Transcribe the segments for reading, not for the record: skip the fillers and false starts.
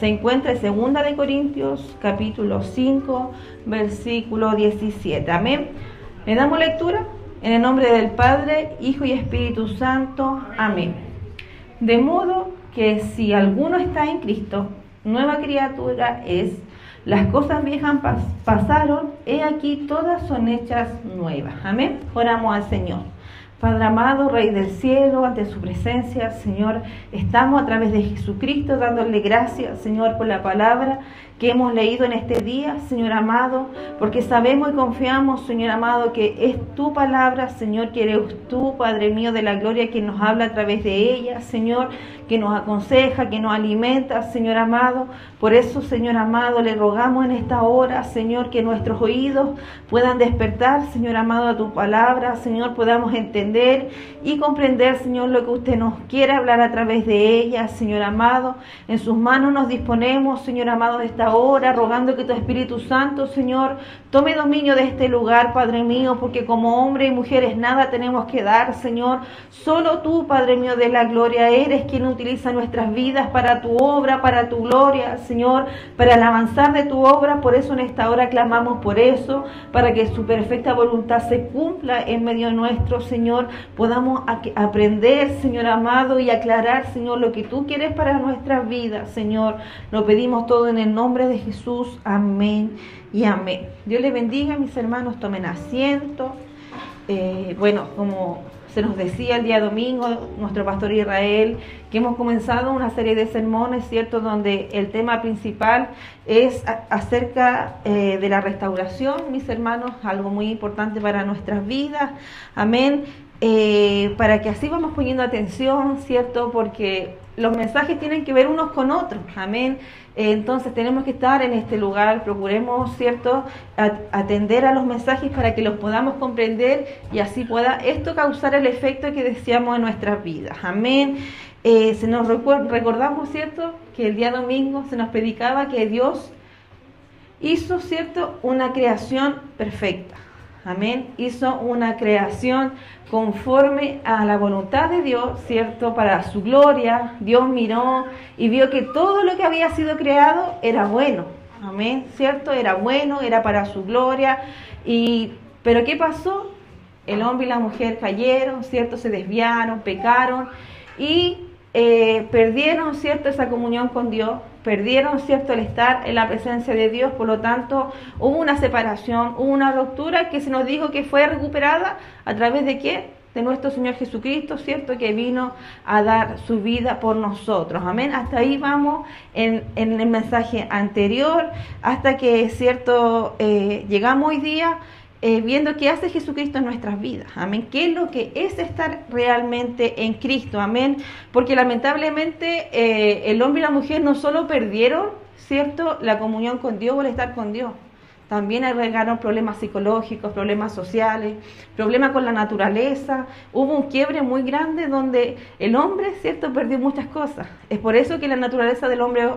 Se encuentra en 2 de Corintios, capítulo 5, versículo 17. Amén. Le damos lectura en el nombre del Padre, Hijo y Espíritu Santo. Amén. De modo que si alguno está en Cristo, nueva criatura es. Las cosas viejas pasaron, he aquí todas son hechas nuevas. Amén. Oramos al Señor. Padre amado, Rey del cielo, ante su presencia, Señor, estamos a través de Jesucristo dándole gracias, Señor, por la palabra que hemos leído en este día, Señor amado, porque sabemos y confiamos, Señor amado, que es tu palabra, Señor, que eres tú, Padre mío de la gloria, que nos habla a través de ella, Señor, que nos aconseja, que nos alimenta, Señor amado. Por eso, Señor amado, le rogamos en esta hora, Señor, que nuestros oídos puedan despertar, Señor amado, a tu palabra, Señor, podamos entender y comprender, Señor, lo que usted nos quiere hablar a través de ella, Señor amado. En sus manos nos disponemos, Señor amado, de esta hora, rogando que tu Espíritu Santo, Señor, tome dominio de este lugar, Padre mío, porque como hombres y mujeres nada tenemos que dar, Señor. Solo tú, Padre mío de la gloria, eres quien utiliza nuestras vidas para tu obra, para tu gloria, Señor, para el avanzar de tu obra. Por eso en esta hora clamamos por eso, para que su perfecta voluntad se cumpla en medio nuestro, Señor. Podamos aprender, Señor amado, y aclarar, Señor, lo que tú quieres para nuestras vidas, Señor. Lo pedimos todo en el nombre de Jesús. Amén y amén. Dios les bendiga, mis hermanos. Tomen asiento. Bueno, como se nos decía el día domingo, nuestro pastor Israel, que hemos comenzado una serie de sermones, ¿cierto?, donde el tema principal es acerca de la restauración, mis hermanos, algo muy importante para nuestras vidas. Amén. Para que así vamos poniendo atención, ¿cierto?, porque los mensajes tienen que ver unos con otros. Amén. Entonces tenemos que estar en este lugar, procuremos, ¿cierto?, atender a los mensajes para que los podamos comprender y así pueda esto causar el efecto que deseamos en nuestras vidas. Amén. Se nos recordamos, ¿cierto?, que el día domingo se nos predicaba que Dios hizo, ¿cierto?, una creación perfecta. Amén. Hizo una creación conforme a la voluntad de Dios, ¿cierto?, para su gloria. Dios miró y vio que todo lo que había sido creado era bueno. Amén, ¿cierto? Era bueno, era para su gloria. Pero ¿qué pasó? El hombre y la mujer cayeron, ¿cierto? Se desviaron, pecaron y perdieron, ¿cierto?, esa comunión con Dios. Perdieron, ¿cierto?, el estar en la presencia de Dios. Por lo tanto, hubo una separación, hubo una ruptura que se nos dijo que fue recuperada a través de ¿qué? De nuestro Señor Jesucristo, ¿cierto?, que vino a dar su vida por nosotros. Amén. Hasta ahí vamos en el mensaje anterior, hasta que, ¿cierto?, llegamos hoy día viendo qué hace Jesucristo en nuestras vidas. Amén. ¿Qué es lo que es estar realmente en Cristo? Amén. Porque lamentablemente el hombre y la mujer no solo perdieron, ¿cierto?, la comunión con Dios o el estar con Dios. También agregaron problemas psicológicos, problemas sociales, problemas con la naturaleza. Hubo un quiebre muy grande donde el hombre, ¿cierto?, perdió muchas cosas. Es por eso que la naturaleza del hombre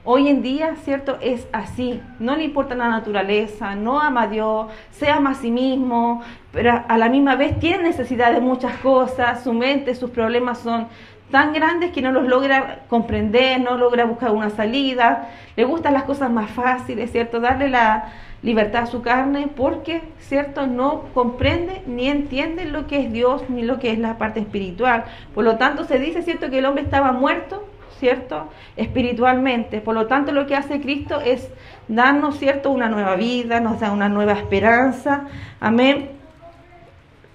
hoy en día, ¿cierto?, es así. No le importa la naturaleza, no ama a Dios, se ama a sí mismo, pero a la misma vez tiene necesidad de muchas cosas. Su mente, sus problemas son tan grandes que no los logra comprender, no logra buscar una salida. Le gustan las cosas más fáciles, ¿cierto?, darle la libertad a su carne porque, ¿cierto?, no comprende ni entiende lo que es Dios ni lo que es la parte espiritual. Por lo tanto, se dice, ¿cierto?, que el hombre estaba muerto, ¿cierto?, espiritualmente. Por lo tanto, lo que hace Cristo es darnos, ¿cierto?, una nueva vida, nos da una nueva esperanza. Amén.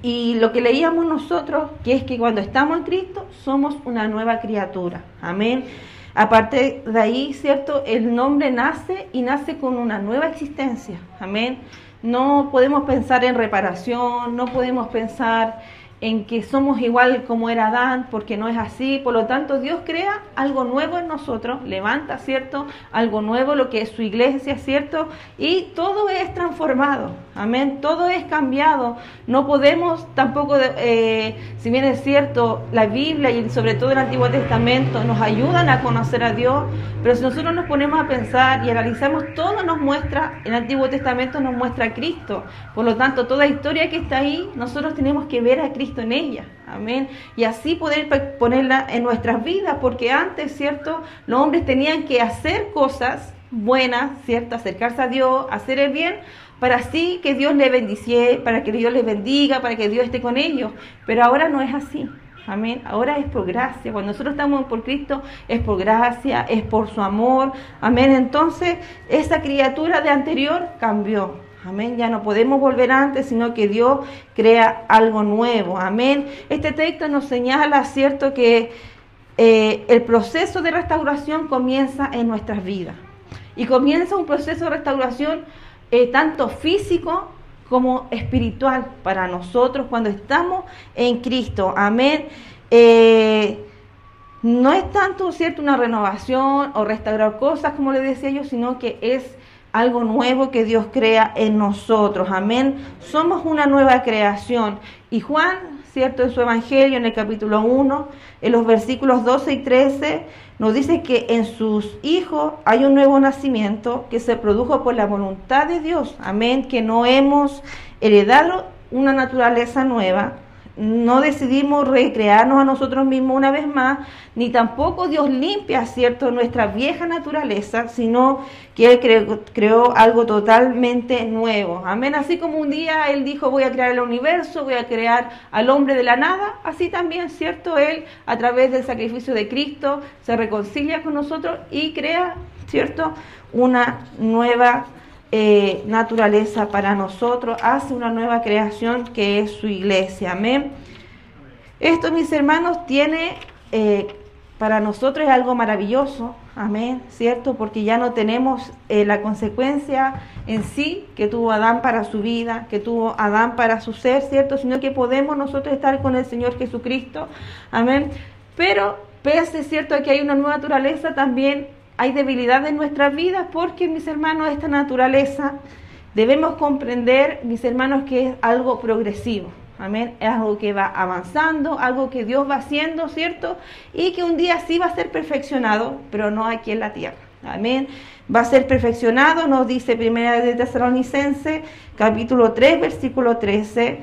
Y lo que leíamos nosotros, que es que cuando estamos en Cristo, somos una nueva criatura. Amén. Aparte de ahí, ¿cierto?, el nombre nace y nace con una nueva existencia. Amén. No podemos pensar en reparación, no podemos pensar en que somos igual como era Adán, porque no es así. Por lo tanto, Dios crea algo nuevo en nosotros, levanta, ¿cierto?, algo nuevo, lo que es su iglesia, ¿cierto?, y todo es transformado. Amén. Todo es cambiado. No podemos tampoco, si bien es cierto, la Biblia y sobre todo el Antiguo Testamento nos ayudan a conocer a Dios, pero si nosotros nos ponemos a pensar y analizamos, todo nos muestra, el Antiguo Testamento nos muestra a Cristo. Por lo tanto, toda historia que está ahí, nosotros tenemos que ver a Cristo Cristo en ella, amén, y así poder ponerla en nuestras vidas, porque antes, ¿cierto?, los hombres tenían que hacer cosas buenas, ¿cierto?, acercarse a Dios, hacer el bien, para así que Dios le bendiciera, para que Dios les bendiga, para que Dios esté con ellos, pero ahora no es así. Amén. Ahora es por gracia. Cuando nosotros estamos por Cristo es por gracia, es por su amor. Amén. Entonces, esa criatura de anterior cambió. Amén. Ya no podemos volver antes, sino que Dios crea algo nuevo. Amén. Este texto nos señala, ¿cierto?, que el proceso de restauración comienza en nuestras vidas. Y comienza un proceso de restauración tanto físico como espiritual para nosotros cuando estamos en Cristo. Amén. No es tanto, ¿cierto?, una renovación o restaurar cosas, como les decía yo, sino que es algo nuevo que Dios crea en nosotros. Amén. Somos una nueva creación. Y Juan, ¿cierto?, en su Evangelio, en el capítulo 1, en los versículos 12 y 13, nos dice que en sus hijos hay un nuevo nacimiento que se produjo por la voluntad de Dios. Amén. Que no hemos heredado una naturaleza nueva. No decidimos recrearnos a nosotros mismos una vez más, ni tampoco Dios limpia, ¿cierto?, nuestra vieja naturaleza, sino que Él creó algo totalmente nuevo. Amén. Así como un día Él dijo, voy a crear el universo, voy a crear al hombre de la nada, así también, ¿cierto?, Él, a través del sacrificio de Cristo, se reconcilia con nosotros y crea, ¿cierto?, una nueva naturaleza para nosotros, hace una nueva creación que es su iglesia. Amén. Esto, mis hermanos, tiene para nosotros es algo maravilloso. Amén, ¿cierto? Porque ya no tenemos la consecuencia en sí que tuvo Adán para su vida, que tuvo Adán para su ser, ¿cierto? Sino que podemos nosotros estar con el Señor Jesucristo. Amén. Pero pese, ¿cierto?, a que hay una nueva naturaleza, también hay debilidad en nuestras vidas, porque, mis hermanos, esta naturaleza debemos comprender, mis hermanos, que es algo progresivo. Amén. Es algo que va avanzando, algo que Dios va haciendo, ¿cierto? Y que un día sí va a ser perfeccionado, pero no aquí en la tierra. Amén. Va a ser perfeccionado, nos dice Primera de Tesalonicenses, capítulo 3, versículo 13.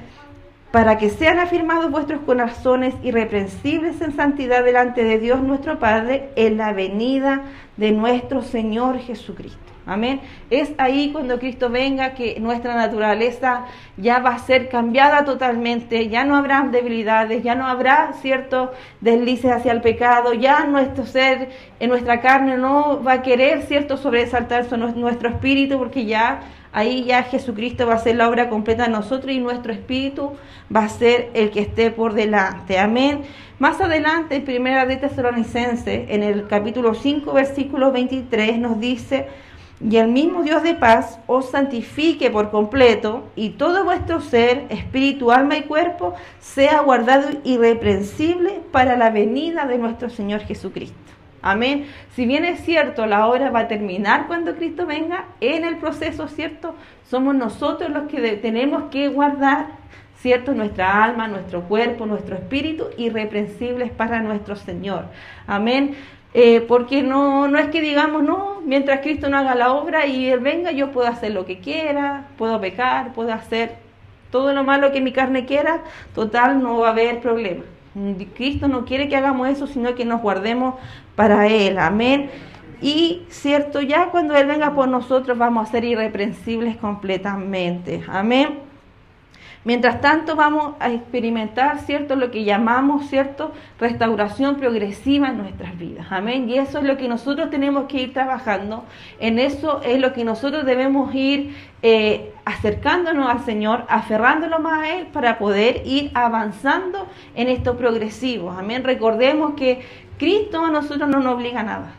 Para que sean afirmados vuestros corazones irreprensibles en santidad delante de Dios nuestro Padre en la venida de nuestro Señor Jesucristo. Amén. Es ahí cuando Cristo venga que nuestra naturaleza ya va a ser cambiada totalmente, ya no habrá debilidades, ya no habrá ciertos deslices hacia el pecado, ya nuestro ser, en nuestra carne no va a querer, cierto, sobresaltar nuestro espíritu, porque ya ahí ya Jesucristo va a hacer la obra completa en nosotros y nuestro espíritu va a ser el que esté por delante. Amén. Más adelante, en Primera de Tesalonicenses, en el capítulo 5, versículo 23, nos dice: y el mismo Dios de paz os santifique por completo, y todo vuestro ser, espíritu, alma y cuerpo, sea guardado irreprensible para la venida de nuestro Señor Jesucristo. Amén. Si bien es cierto, la obra va a terminar cuando Cristo venga, en el proceso, ¿cierto?, somos nosotros los que tenemos que guardar, ¿cierto?, nuestra alma, nuestro cuerpo, nuestro espíritu, irreprensibles para nuestro Señor. Amén. Porque no es que digamos, no, mientras Cristo no haga la obra y Él venga, yo puedo hacer lo que quiera, puedo pecar, puedo hacer todo lo malo que mi carne quiera, total, no va a haber problema. Cristo no quiere que hagamos eso, sino que nos guardemos para Él. Amén. Y cierto, ya cuando Él venga por nosotros vamos a ser irreprensibles completamente. Amén. Mientras tanto vamos a experimentar, ¿cierto?, lo que llamamos, ¿cierto?, restauración progresiva en nuestras vidas. Amén. Y eso es lo que nosotros tenemos que ir trabajando. En eso es lo que nosotros debemos ir acercándonos al Señor, aferrándonos más a Él para poder ir avanzando en esto progresivo. Amén. Recordemos que Cristo a nosotros no nos obliga a nada.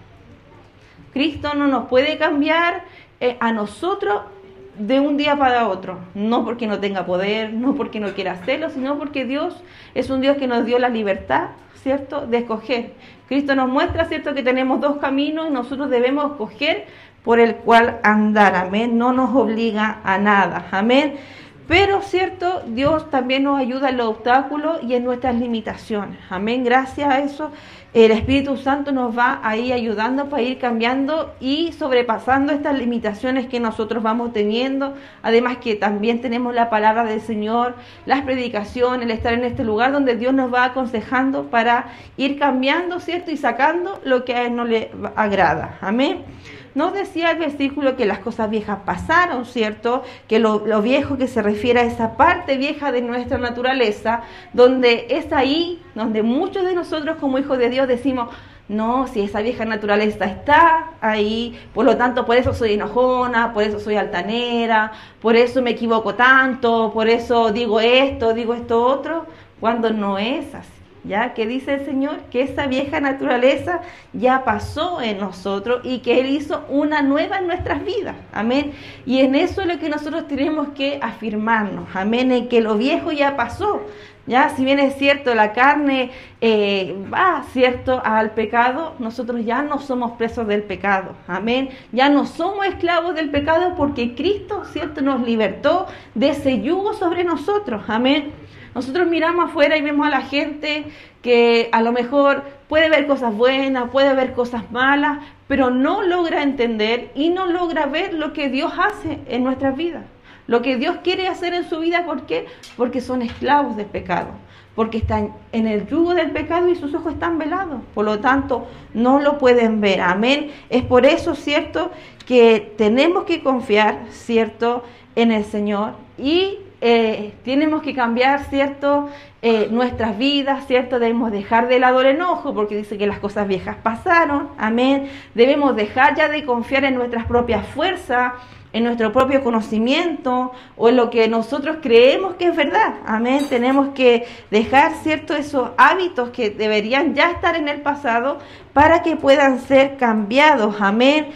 Cristo no nos puede cambiar a nosotros de un día para otro, no porque no tenga poder, no porque no quiera hacerlo, sino porque Dios es un Dios que nos dio la libertad, ¿cierto?, de escoger. Cristo nos muestra, ¿cierto?, que tenemos dos caminos y nosotros debemos escoger por el cual andar. Amén. No nos obliga a nada. Amén. Pero, ¿cierto? Dios también nos ayuda en los obstáculos y en nuestras limitaciones. Amén. Gracias a eso, el Espíritu Santo nos va ahí ayudando para ir cambiando y sobrepasando estas limitaciones que nosotros vamos teniendo. Además que también tenemos la palabra del Señor, las predicaciones, el estar en este lugar donde Dios nos va aconsejando para ir cambiando, ¿cierto? Y sacando lo que a Él no le agrada. Amén. Nos decía el versículo que las cosas viejas pasaron, ¿cierto? Que lo viejo que se refiere a esa parte vieja de nuestra naturaleza, donde es ahí donde muchos de nosotros como hijos de Dios decimos, no, si esa vieja naturaleza está ahí, por lo tanto por eso soy enojona, por eso soy altanera, por eso me equivoco tanto, por eso digo esto otro, cuando no es así. ¿Ya? Que dice el Señor que esa vieja naturaleza ya pasó en nosotros y que Él hizo una nueva en nuestras vidas. Amén. Y en eso es lo que nosotros tenemos que afirmarnos. Amén. En que lo viejo ya pasó. Ya, si bien es cierto, la carne va, cierto, al pecado, nosotros ya no somos presos del pecado. Amén. Ya no somos esclavos del pecado porque Cristo, cierto, nos libertó de ese yugo sobre nosotros. Amén. Nosotros miramos afuera y vemos a la gente que a lo mejor puede ver cosas buenas, puede ver cosas malas, pero no logra entender y no logra ver lo que Dios hace en nuestras vidas. Lo que Dios quiere hacer en su vida, ¿por qué? Porque son esclavos del pecado, porque están en el yugo del pecado y sus ojos están velados. Por lo tanto, no lo pueden ver. Amén. Es por eso, ¿cierto?, que tenemos que confiar, ¿cierto?, en el Señor y tenemos que cambiar, ¿cierto?, nuestras vidas, ¿cierto? Debemos dejar de lado el enojo porque dice que las cosas viejas pasaron, amén. Debemos dejar ya de confiar en nuestras propias fuerzas, en nuestro propio conocimiento o en lo que nosotros creemos que es verdad, amén. Tenemos que dejar, ¿cierto?, esos hábitos que deberían ya estar en el pasado para que puedan ser cambiados, amén.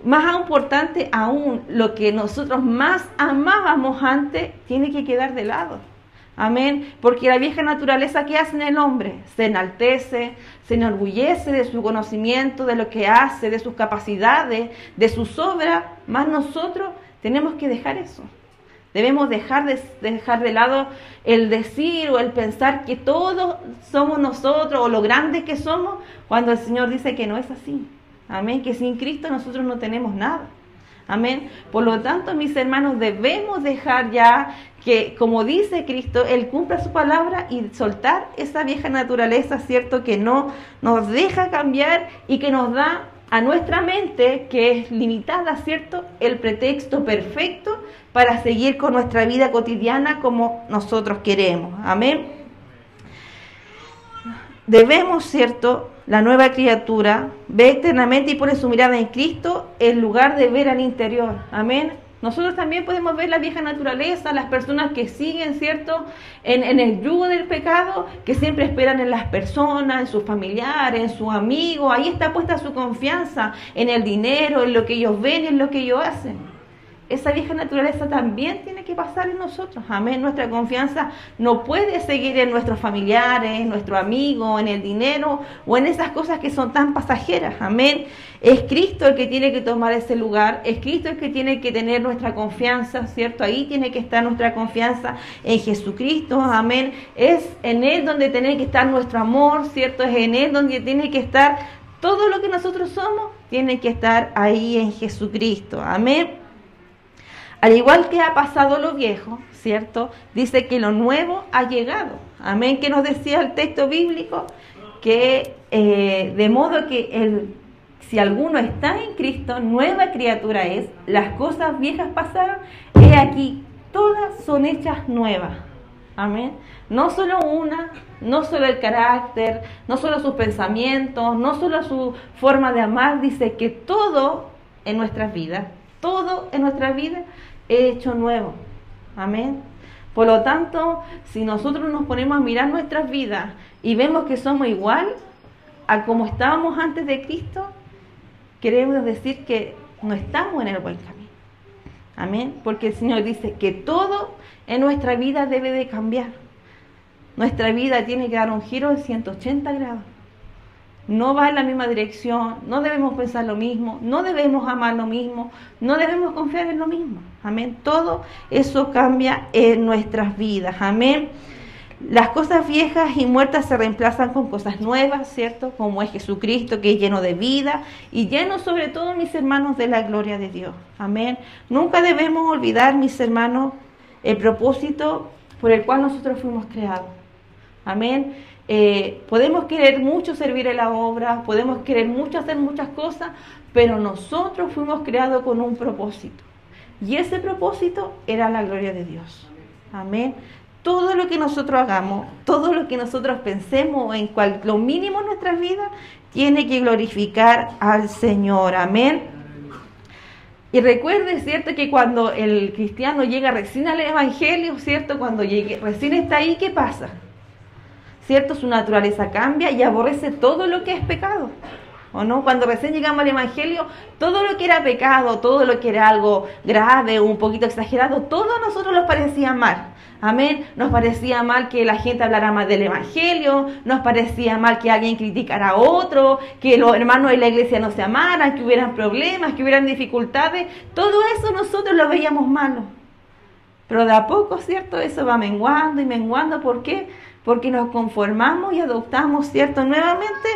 Más importante aún, lo que nosotros más amábamos antes tiene que quedar de lado. Amén. Porque la vieja naturaleza, ¿qué hace en el hombre? Se enaltece, se enorgullece de su conocimiento, de lo que hace, de sus capacidades, de sus obras. Más nosotros tenemos que dejar eso. Debemos dejar de lado el decir o el pensar que todos somos nosotros o lo grandes que somos, cuando el Señor dice que no es así. Amén, que sin Cristo nosotros no tenemos nada. Amén. Por lo tanto, mis hermanos, debemos dejar ya que, como dice Cristo, Él cumpla su palabra y soltar esa vieja naturaleza, ¿cierto?, que no nos deja cambiar y que nos da a nuestra mente, que es limitada, ¿cierto?, el pretexto perfecto para seguir con nuestra vida cotidiana como nosotros queremos. Amén. Debemos, ¿cierto?, la nueva criatura ve externamente y pone su mirada en Cristo en lugar de ver al interior. Amén. Nosotros también podemos ver la vieja naturaleza, las personas que siguen, ¿cierto?, en el yugo del pecado, que siempre esperan en las personas, en sus familiares, en sus amigos. Ahí está puesta su confianza, en el dinero, en lo que ellos ven, en lo que ellos hacen. Esa vieja naturaleza también tiene que pasar en nosotros. Amén. Nuestra confianza no puede seguir en nuestros familiares, en nuestro amigo, en el dinero o en esas cosas que son tan pasajeras. Amén. Es Cristo el que tiene que tomar ese lugar. Es Cristo el que tiene que tener nuestra confianza, ¿cierto? Ahí tiene que estar nuestra confianza en Jesucristo. Amén. Es en Él donde tiene que estar nuestro amor, ¿cierto? Es en Él donde tiene que estar todo lo que nosotros somos. Tiene que estar ahí en Jesucristo. Amén. Al igual que ha pasado lo viejo, ¿cierto?, dice que lo nuevo ha llegado. Amén. Que nos decía el texto bíblico que de modo que si alguno está en Cristo, nueva criatura es. Las cosas viejas pasaron, he aquí, todas son hechas nuevas. Amén. No solo una, no solo el carácter, no solo sus pensamientos, no solo su forma de amar. Dice que todo en nuestras vidas he hecho nuevo. Amén. Por lo tanto, si nosotros nos ponemos a mirar nuestras vidas y vemos que somos igual a como estábamos antes de Cristo, queremos decir que no estamos en el buen camino. Amén. Porque el Señor dice que todo en nuestra vida debe de cambiar. Nuestra vida tiene que dar un giro de 180 grados. no va en la misma dirección, no debemos pensar lo mismo, no debemos amar lo mismo, no debemos confiar en lo mismo. Amén. Todo eso cambia en nuestras vidas. Amén. Las cosas viejas y muertas se reemplazan con cosas nuevas, ¿cierto? Como es Jesucristo, que es lleno de vida y lleno sobre todo, mis hermanos, de la gloria de Dios. Amén. Nunca debemos olvidar, mis hermanos, el propósito por el cual nosotros fuimos creados. Amén. Podemos querer mucho servir en la obra, podemos querer mucho hacer muchas cosas, pero nosotros fuimos creados con un propósito. Y ese propósito era la gloria de Dios. Amén. Todo lo que nosotros hagamos, todo lo que nosotros pensemos, en lo mínimo en nuestras vidas, tiene que glorificar al Señor. Amén. Y recuerde, ¿cierto?, que cuando el cristiano llega recién al Evangelio, ¿cierto?, cuando recién está ahí, ¿qué pasa? ¿Cierto? Su naturaleza cambia y aborrece todo lo que es pecado. ¿O no? Cuando recién llegamos al Evangelio, todo lo que era pecado, todo lo que era algo grave, un poquito exagerado, todo a nosotros nos parecía mal. Amén. Nos parecía mal que la gente hablara mal del Evangelio, nos parecía mal que alguien criticara a otro, que los hermanos de la iglesia no se amaran, que hubieran problemas, que hubieran dificultades. Todo eso nosotros lo veíamos malo. Pero de a poco, ¿cierto? Eso va menguando y menguando. ¿Por qué? Porque nos conformamos y adoptamos, ¿cierto?, nuevamente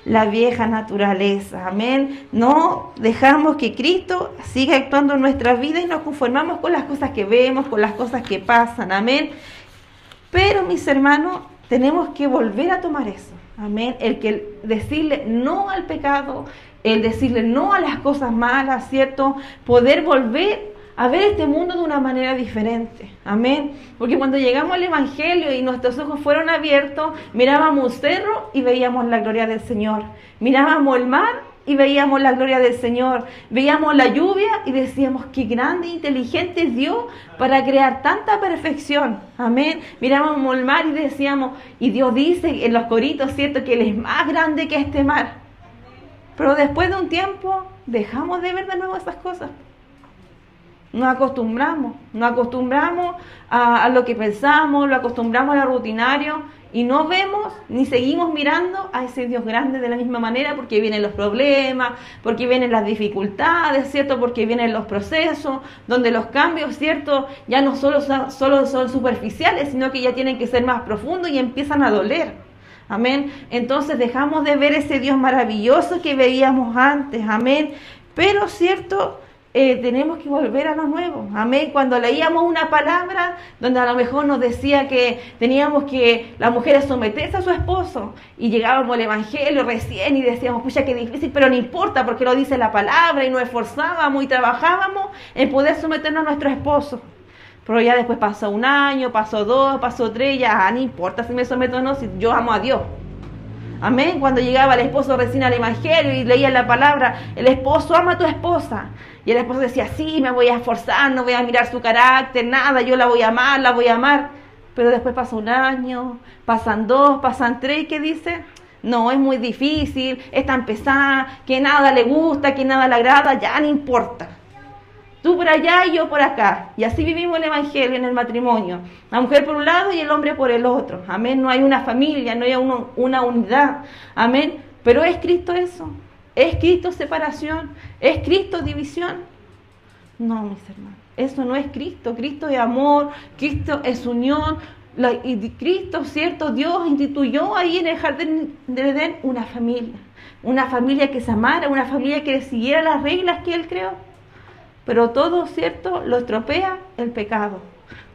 la vieja naturaleza. Amén. No dejamos que Cristo siga actuando en nuestras vidas y nos conformamos con las cosas que vemos, con las cosas que pasan. Amén. Pero, mis hermanos, tenemos que volver a tomar eso. Amén. El que decirle no al pecado, el decirle no a las cosas malas, ¿cierto? Poder volver a ver este mundo de una manera diferente. Amén. Porque cuando llegamos al Evangelio y nuestros ojos fueron abiertos, mirábamos un cerro y veíamos la gloria del Señor. Mirábamos el mar y veíamos la gloria del Señor. Veíamos la lluvia y decíamos, qué grande e inteligente es Dios para crear tanta perfección. Amén. Mirábamos el mar y decíamos, y Dios dice en los coritos, ¿cierto?, que Él es más grande que este mar. Pero después de un tiempo, dejamos de ver de nuevo esas cosas. Nos acostumbramos a lo que pensamos, lo acostumbramos a lo rutinario y no vemos ni seguimos mirando a ese Dios grande de la misma manera, porque vienen los problemas, porque vienen las dificultades, ¿cierto? Porque vienen los procesos, donde los cambios, ¿cierto?, ya no solo son superficiales, sino que ya tienen que ser más profundos y empiezan a doler. Amén. Entonces dejamos de ver ese Dios maravilloso que veíamos antes. Amén. Pero, ¿cierto?, tenemos que volver a lo nuevo. Amén. Cuando leíamos una palabra donde a lo mejor nos decía que teníamos que las mujeres someterse a su esposo y llegábamos al Evangelio recién y decíamos, pucha, qué difícil, pero no importa porque lo dice la palabra, y nos esforzábamos y trabajábamos en poder someternos a nuestro esposo. Pero ya después pasó un año, pasó 2, pasó 3, ya no importa si me someto o no, si yo amo a Dios. Amén. Cuando llegaba el esposo recién al Evangelio y leía la palabra, el esposo ama a tu esposa. Y el esposo decía, sí, me voy a esforzar, no voy a mirar su carácter, nada, yo la voy a amar. Pero después pasa un año, pasan 2, pasan 3, ¿y qué dice? No, es muy difícil, es tan pesada, que nada le gusta, que nada le agrada, ya no importa. Tú por allá y yo por acá. Y así vivimos el Evangelio en el matrimonio. La mujer por un lado y el hombre por el otro. Amén. No hay una familia, no hay una unidad. Amén. Pero ¿es Cristo eso? ¿Es Cristo separación? ¿Es Cristo división? No, mis hermanos. Eso no es Cristo. Cristo es amor. Cristo es unión. Y Cristo, ¿cierto? Dios instituyó ahí en el jardín del Edén una familia. Una familia que se amara, una familia que siguiera las reglas que Él creó. Pero todo, ¿cierto?, lo estropea el pecado.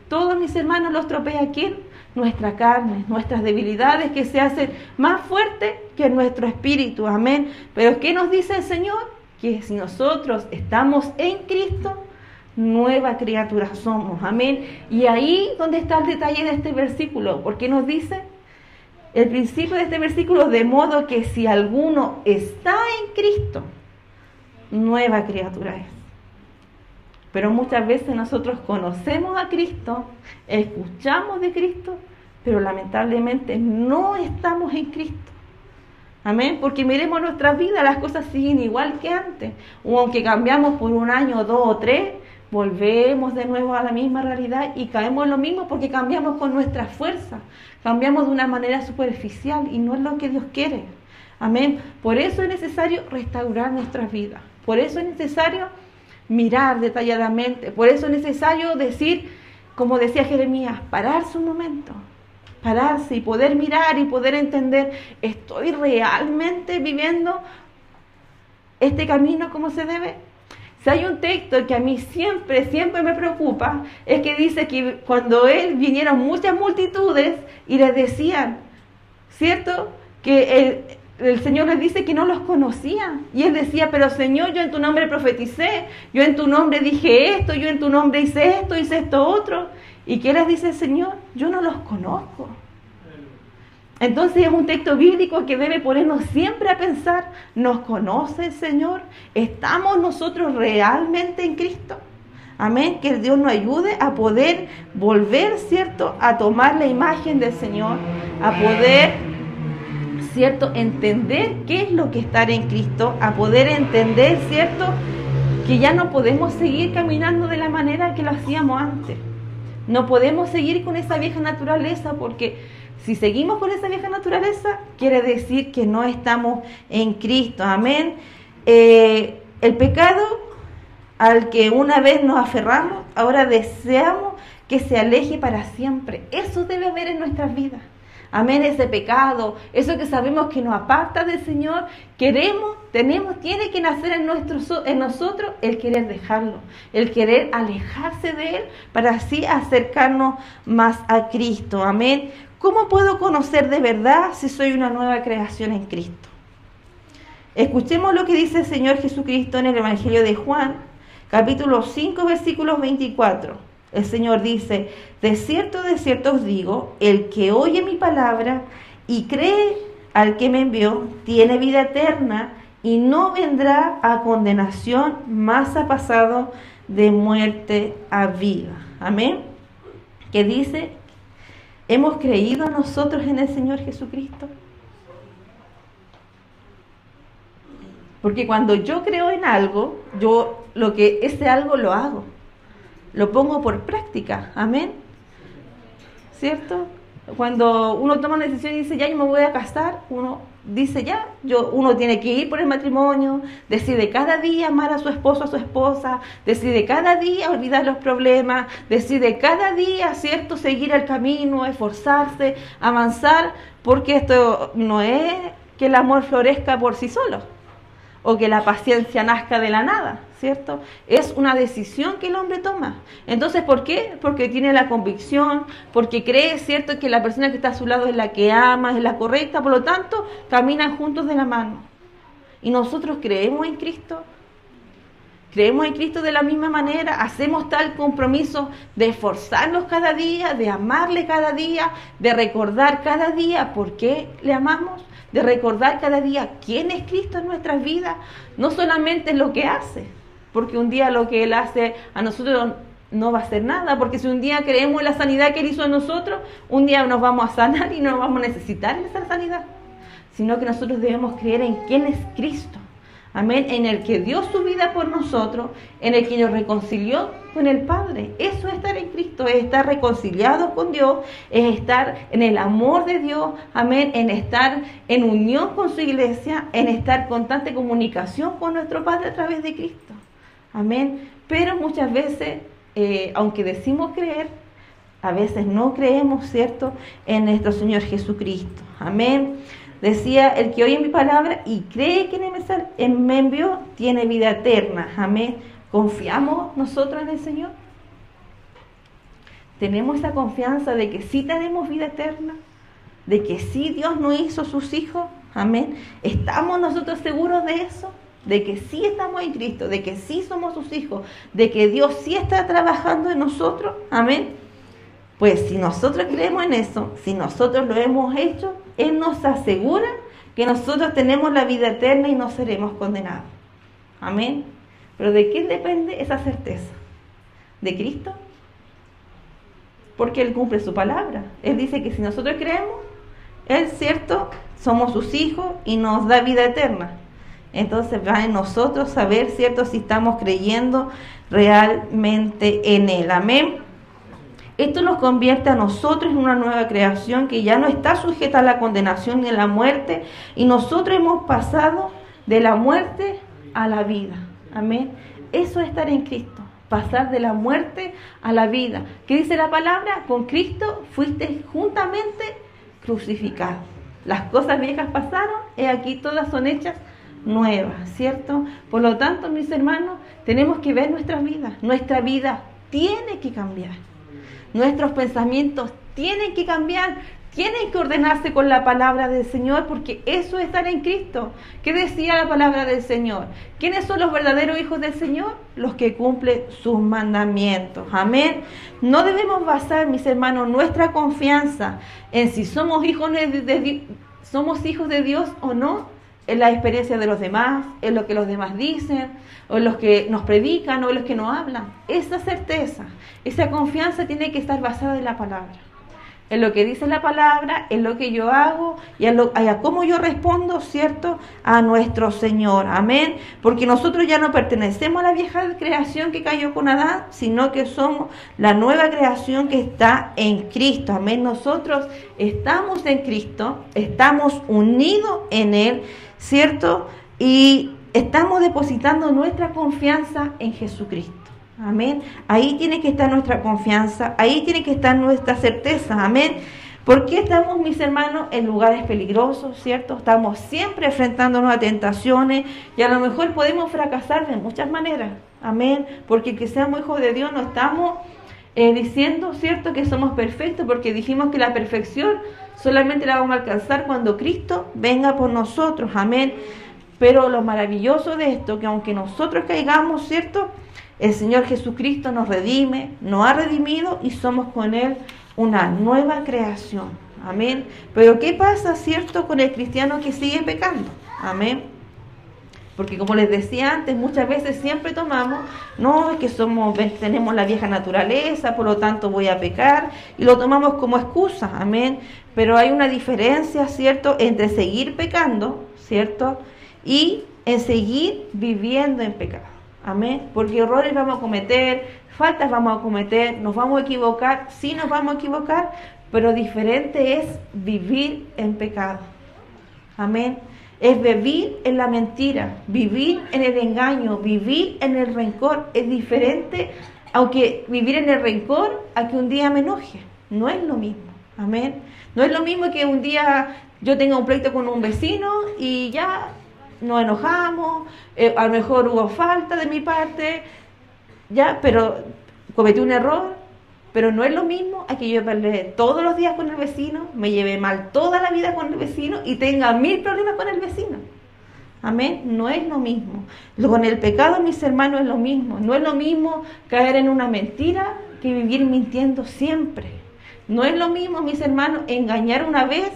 Todos, mis hermanos, lo estropea ¿quién? Nuestra carne, nuestras debilidades que se hacen más fuertes que nuestro espíritu. Amén. Pero ¿qué nos dice el Señor? Que si nosotros estamos en Cristo, nueva criatura somos. Amén. Y ahí donde está el detalle de este versículo. ¿Por qué nos dice? El principio de este versículo, de modo que si alguno está en Cristo, nueva criatura es. Pero muchas veces nosotros conocemos a Cristo, escuchamos de Cristo, pero lamentablemente no estamos en Cristo. Amén. Porque miremos nuestras vidas, las cosas siguen igual que antes. O aunque cambiamos por un año, 2 o 3, volvemos de nuevo a la misma realidad y caemos en lo mismo porque cambiamos con nuestra fuerza. Cambiamos de una manera superficial y no es lo que Dios quiere. Amén. Por eso es necesario restaurar nuestras vidas. Por eso es necesario mirar detalladamente. Por eso es necesario decir, como decía Jeremías, pararse un momento. Pararse y poder mirar y poder entender, ¿estoy realmente viviendo este camino como se debe? Si hay un texto que a mí siempre me preocupa, es que dice que cuando él vinieron muchas multitudes y les decían, ¿cierto? Que el Señor les dice que no los conocía. Y él decía, pero Señor, yo en tu nombre profeticé, yo en tu nombre dije esto, yo en tu nombre hice esto otro. ¿Y qué les dice el Señor? Yo no los conozco. Entonces es un texto bíblico que debe ponernos siempre a pensar, ¿nos conoce el Señor? ¿Estamos nosotros realmente en Cristo? Amén, que Dios nos ayude a poder volver, ¿cierto?, a tomar la imagen del Señor, a poder, ¿cierto?, entender qué es lo que es estar en Cristo, a poder entender, ¿cierto?, que ya no podemos seguir caminando de la manera que lo hacíamos antes. No podemos seguir con esa vieja naturaleza, porque si seguimos con esa vieja naturaleza, quiere decir que no estamos en Cristo. Amén. El pecado al que una vez nos aferramos, ahora deseamos que se aleje para siempre. Eso debe haber en nuestras vidas. Amén, ese pecado, eso que sabemos que nos aparta del Señor, tiene que nacer en nosotros el querer dejarlo, el querer alejarse de Él para así acercarnos más a Cristo. Amén. ¿Cómo puedo conocer de verdad si soy una nueva creación en Cristo? Escuchemos lo que dice el Señor Jesucristo en el Evangelio de Juan, capítulo 5, versículos 24. El Señor dice, de cierto os digo, el que oye mi palabra y cree al que me envió, tiene vida eterna y no vendrá a condenación, mas ha pasado de muerte a vida. Amén. Que dice, ¿hemos creído nosotros en el Señor Jesucristo? Porque cuando yo creo en algo, ese algo lo hago. Lo pongo por práctica, amén, ¿cierto? Cuando uno toma una decisión y dice, ya yo me voy a casar, uno dice uno tiene que ir por el matrimonio, decide cada día amar a su esposo, a su esposa, decide cada día olvidar los problemas, decide cada día, ¿cierto?, seguir el camino, esforzarse, avanzar, porque esto no es que el amor florezca por sí solo, o que la paciencia nazca de la nada, ¿cierto? Es una decisión que el hombre toma. Entonces, ¿por qué? Porque tiene la convicción, porque cree, ¿cierto?, que la persona que está a su lado es la que ama, es la correcta, por lo tanto, caminan juntos de la mano. Y nosotros creemos en Cristo. Creemos en Cristo de la misma manera, hacemos tal compromiso de esforzarnos cada día, de amarle cada día, de recordar cada día por qué le amamos, de recordar cada día quién es Cristo en nuestras vidas, no solamente lo que hace, porque un día lo que Él hace a nosotros no va a hacer nada, porque si un día creemos en la sanidad que Él hizo en nosotros, un día nos vamos a sanar y no vamos a necesitar esa sanidad, sino que nosotros debemos creer en quién es Cristo. Amén, en el que dio su vida por nosotros, en el que nos reconcilió con el Padre. Eso es estar en Cristo, es estar reconciliados con Dios, es estar en el amor de Dios, amén, en estar en unión con su iglesia, en estar en constante comunicación con nuestro Padre a través de Cristo. Amén, pero muchas veces, aunque decimos creer, a veces no creemos, ¿cierto?, en nuestro Señor Jesucristo. Amén. Decía, el que oye mi palabra y cree que me envió, tiene vida eterna. Amén. ¿Confiamos nosotros en el Señor? ¿Tenemos esa confianza de que sí tenemos vida eterna? ¿De que sí Dios nos hizo sus hijos? Amén. ¿Estamos nosotros seguros de eso? De que sí estamos en Cristo, de que sí somos sus hijos, de que Dios sí está trabajando en nosotros. Amén. Pues si nosotros creemos en eso, si nosotros lo hemos hecho, Él nos asegura que nosotros tenemos la vida eterna y no seremos condenados. Amén. Pero ¿de quién depende esa certeza? ¿De Cristo? Porque Él cumple su palabra. Él dice que si nosotros creemos, Él, ¿cierto?, somos sus hijos y nos da vida eterna. Entonces va en nosotros saber, ¿cierto?, si estamos creyendo realmente en Él. Amén. Esto nos convierte a nosotros en una nueva creación que ya no está sujeta a la condenación ni a la muerte, y nosotros hemos pasado de la muerte a la vida. Amén. Eso es estar en Cristo, pasar de la muerte a la vida. ¿Qué dice la palabra? Con Cristo fuiste juntamente crucificado. Las cosas viejas pasaron, y aquí todas son hechas nuevas, ¿cierto? Por lo tanto, mis hermanos, tenemos que ver nuestra vida. Nuestra vida tiene que cambiar. Nuestros pensamientos tienen que cambiar. Tienen que ordenarse con la palabra del Señor, porque eso es estar en Cristo. ¿Qué decía la palabra del Señor? ¿Quiénes son los verdaderos hijos del Señor? Los que cumplen sus mandamientos. Amén. No debemos basar, mis hermanos, nuestra confianza en si somos hijos de Dios o no, en la experiencia de los demás, en lo que los demás dicen, o en los que nos predican, o en los que nos hablan. Esa certeza, esa confianza tiene que estar basada en la palabra. En lo que dice la palabra, en lo que yo hago y a cómo yo respondo, ¿cierto?, a nuestro Señor. Amén. Porque nosotros ya no pertenecemos a la vieja creación que cayó con Adán, sino que somos la nueva creación que está en Cristo. Amén. Nosotros estamos en Cristo, estamos unidos en Él, ¿cierto? Y estamos depositando nuestra confianza en Jesucristo. Amén. Ahí tiene que estar nuestra confianza, ahí tiene que estar nuestra certeza. Amén. ¿Por qué estamos, mis hermanos, en lugares peligrosos, cierto? Estamos siempre enfrentándonos a tentaciones y a lo mejor podemos fracasar de muchas maneras. Amén. Porque que seamos hijos de Dios no estamos diciendo, cierto, que somos perfectos, porque dijimos que la perfección solamente la vamos a alcanzar cuando Cristo venga por nosotros. Amén. Pero lo maravilloso de esto, que aunque nosotros caigamos, cierto, el Señor Jesucristo nos redime, nos ha redimido y somos con Él una nueva creación. Amén. Pero ¿qué pasa, cierto, con el cristiano que sigue pecando? Amén. Porque como les decía antes, muchas veces siempre tomamos, no, es que tenemos la vieja naturaleza, por lo tanto voy a pecar, y lo tomamos como excusa. Amén. Pero hay una diferencia, cierto, entre seguir pecando, cierto, y en seguir viviendo en pecado. Amén. Porque errores vamos a cometer, faltas vamos a cometer, nos vamos a equivocar, sí nos vamos a equivocar, pero diferente es vivir en pecado. Amén. Es vivir en la mentira, vivir en el engaño, vivir en el rencor. Es diferente, aunque vivir en el rencor, a que un día me enoje. No es lo mismo. Amén. No es lo mismo que un día yo tenga un pleito con un vecino y ya nos enojamos, a lo mejor hubo falta de mi parte, ya, pero cometí un error, pero no es lo mismo a que yo peleé todos los días con el vecino, me llevé mal toda la vida con el vecino y tenga 1000 problemas con el vecino. Amén. No es lo mismo. Con el pecado, mis hermanos, es lo mismo. No es lo mismo caer en una mentira que vivir mintiendo siempre. No es lo mismo, mis hermanos, engañar una vez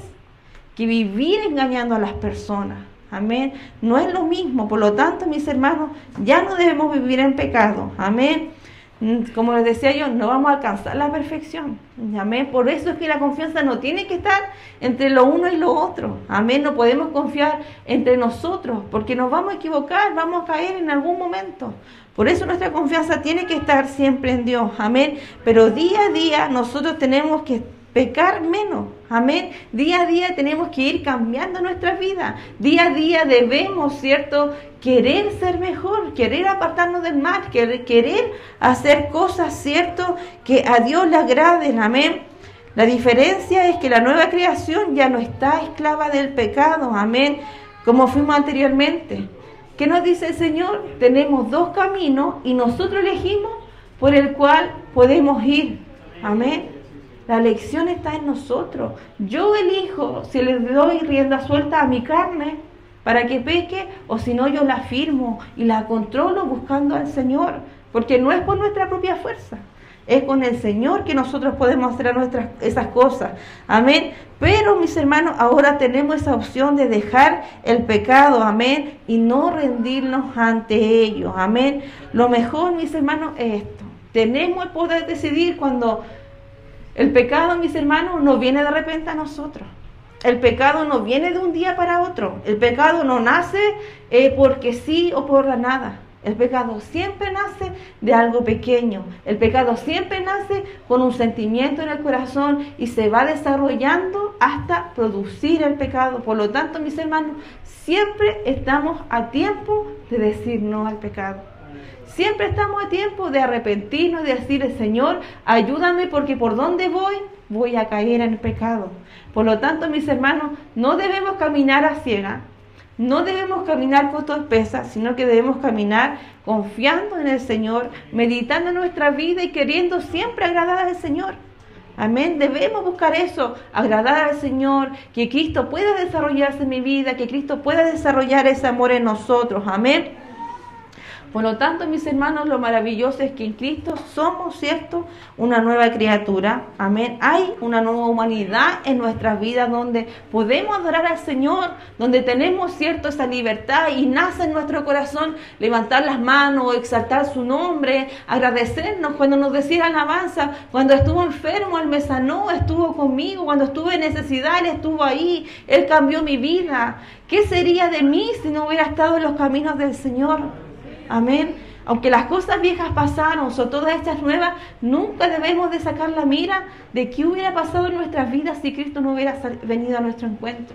que vivir engañando a las personas. Amén. No es lo mismo. Por lo tanto, mis hermanos, ya no debemos vivir en pecado. Amén. Como les decía yo, no vamos a alcanzar la perfección. Amén. Por eso es que la confianza no tiene que estar entre lo uno y lo otro. Amén. No podemos confiar entre nosotros, porque nos vamos a equivocar, vamos a caer en algún momento. Por eso nuestra confianza tiene que estar siempre en Dios. Amén. Pero día a día nosotros tenemos que pecar menos. Amén. Día a día tenemos que ir cambiando nuestra vida. Día a día debemos, ¿cierto?, querer ser mejor, querer apartarnos del mal, querer hacer cosas, ¿cierto?, que a Dios le agraden. Amén. La diferencia es que la nueva creación ya no está esclava del pecado. Amén. Como fuimos anteriormente. ¿Qué nos dice el Señor? Tenemos 2 caminos y nosotros elegimos por el cual podemos ir. Amén. La elección está en nosotros. Yo elijo si le doy rienda suelta a mi carne para que peque, o si no, yo la firmo y la controlo buscando al Señor, porque no es por nuestra propia fuerza, es con el Señor que nosotros podemos hacer esas cosas. Amén. Pero, mis hermanos, ahora tenemos esa opción de dejar el pecado, amén, y no rendirnos ante ellos. Amén. Lo mejor, mis hermanos, es esto. Tenemos el poder de decidir cuando el pecado, mis hermanos, no viene de repente a nosotros. El pecado no viene de un día para otro. El pecado no nace porque sí o por la nada. El pecado siempre nace de algo pequeño. El pecado siempre nace con un sentimiento en el corazón y se va desarrollando hasta producir el pecado. Por lo tanto, mis hermanos, siempre estamos a tiempo de decir no al pecado. Siempre estamos a tiempo de arrepentirnos y de decirle, Señor, ayúdame porque por donde voy a caer en el pecado. Por lo tanto, mis hermanos, no debemos caminar a ciegas. No debemos caminar con torpeza, sino que debemos caminar confiando en el Señor, meditando en nuestra vida y queriendo siempre agradar al Señor. Amén. Debemos buscar eso, agradar al Señor, que Cristo pueda desarrollarse en mi vida, que Cristo pueda desarrollar ese amor en nosotros. Amén. Por lo tanto, mis hermanos, lo maravilloso es que en Cristo somos, ¿cierto?, una nueva criatura. Amén. Hay una nueva humanidad en nuestras vidas donde podemos adorar al Señor, donde tenemos, ¿cierto?, esa libertad y nace en nuestro corazón levantar las manos, exaltar su nombre, agradecernos cuando nos decía alabanza, cuando estuvo enfermo, Él me sanó, estuvo conmigo, cuando estuve en necesidad, Él estuvo ahí, Él cambió mi vida. ¿Qué sería de mí si no hubiera estado en los caminos del Señor? Amén. Aunque las cosas viejas pasaron, son todas estas nuevas, nunca debemos de sacar la mira de qué hubiera pasado en nuestras vidas si Cristo no hubiera venido a nuestro encuentro.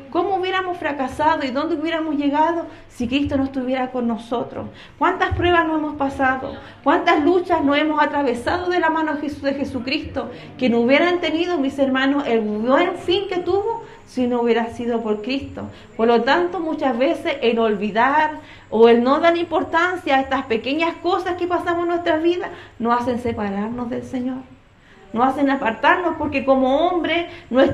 ¿Cómo hubiéramos fracasado y dónde hubiéramos llegado si Cristo no estuviera con nosotros? ¿Cuántas pruebas no hemos pasado? ¿Cuántas luchas no hemos atravesado de la mano de Jesucristo que no hubieran tenido, mis hermanos, el buen fin que tuvo si no hubiera sido por Cristo? Por lo tanto, muchas veces el olvidar o el no dar importancia a estas pequeñas cosas que pasamos en nuestras vidas nos hacen separarnos del Señor. Nos hacen apartarnos porque como hombre,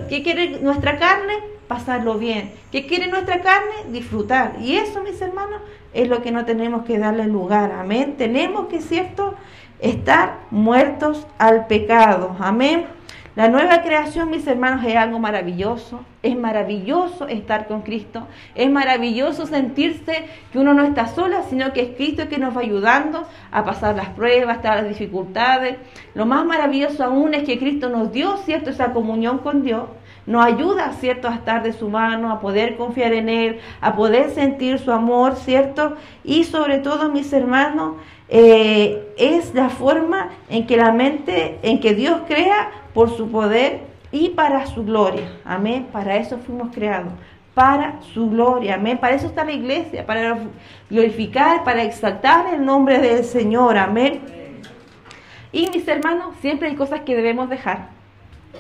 ¿qué quiere nuestra carne? Pasarlo bien. ¿Qué quiere nuestra carne? Disfrutar. Y eso, mis hermanos, es lo que no tenemos que darle lugar. Amén. Tenemos que, ¿cierto?, estar muertos al pecado. Amén. La nueva creación, mis hermanos, es algo maravilloso. Es maravilloso estar con Cristo. Es maravilloso sentirse que uno no está sola, sino que es Cristo el que nos va ayudando a pasar las pruebas, a las dificultades. Lo más maravilloso aún es que Cristo nos dio, ¿cierto?, esa comunión con Dios. Nos ayuda, ¿cierto?, a estar de su mano, a poder confiar en Él, a poder sentir su amor, ¿cierto? Y sobre todo, mis hermanos, es la forma en que Dios crea por su poder y para su gloria. Amén. Para eso fuimos creados, para su gloria. Amén. Para eso está la iglesia, para glorificar, para exaltar el nombre del Señor. Amén. Y mis hermanos, siempre hay cosas que debemos dejar,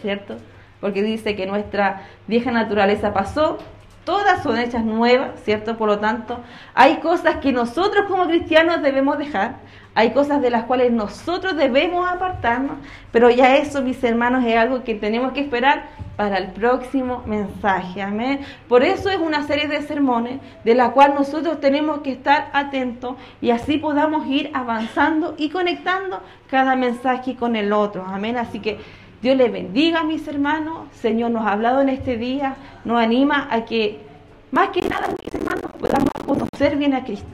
¿cierto? Porque dice que nuestra vieja naturaleza pasó, todas son hechas nuevas, ¿cierto? Por lo tanto, hay cosas que nosotros como cristianos debemos dejar, hay cosas de las cuales nosotros debemos apartarnos, pero ya eso, mis hermanos, es algo que tenemos que esperar para el próximo mensaje, amén. Por eso es una serie de sermones de la cual nosotros tenemos que estar atentos y así podamos ir avanzando y conectando cada mensaje con el otro, amén. Así que Dios les bendiga, mis hermanos. Señor nos ha hablado en este día, nos anima a que, más que nada, mis hermanos, podamos conocer bien a Cristo.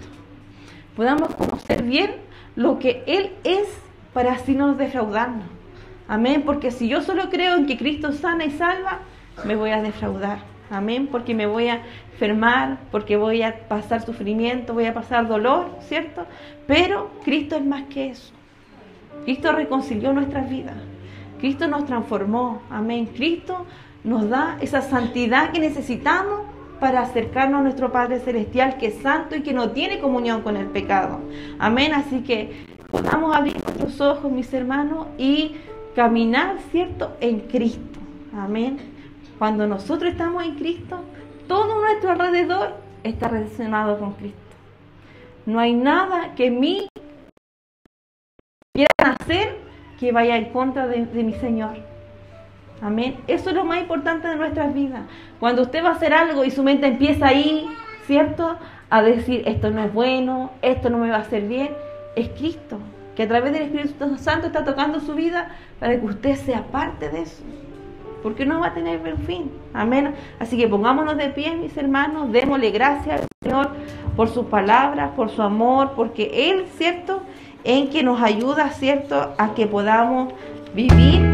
Podamos conocer bien lo que Él es para así no defraudarnos. Amén, porque si yo solo creo en que Cristo sana y salva, me voy a defraudar. Amén, porque me voy a enfermar, porque voy a pasar sufrimiento, voy a pasar dolor, ¿cierto? Pero Cristo es más que eso. Cristo reconcilió nuestras vidas. Cristo nos transformó, amén. Cristo nos da esa santidad que necesitamos para acercarnos a nuestro Padre Celestial, que es santo y que no tiene comunión con el pecado. Amén. Así que podamos abrir nuestros ojos, mis hermanos, y caminar, ¿cierto?, en Cristo. Amén. Cuando nosotros estamos en Cristo, todo nuestro alrededor está relacionado con Cristo. No hay nada que en mí quieran hacer que vaya en contra de mi Señor. Amén. Eso es lo más importante de nuestras vidas. Cuando usted va a hacer algo y su mente empieza ahí, ¿cierto?, a decir, esto no es bueno, esto no me va a hacer bien, es Cristo, que a través del Espíritu Santo está tocando su vida para que usted sea parte de eso, porque no va a tener buen fin. Amén. Así que pongámonos de pie, mis hermanos, démosle gracias al Señor por sus palabras, por su amor, porque Él, ¿cierto?, en que nos ayuda, ¿cierto?, a que podamos vivir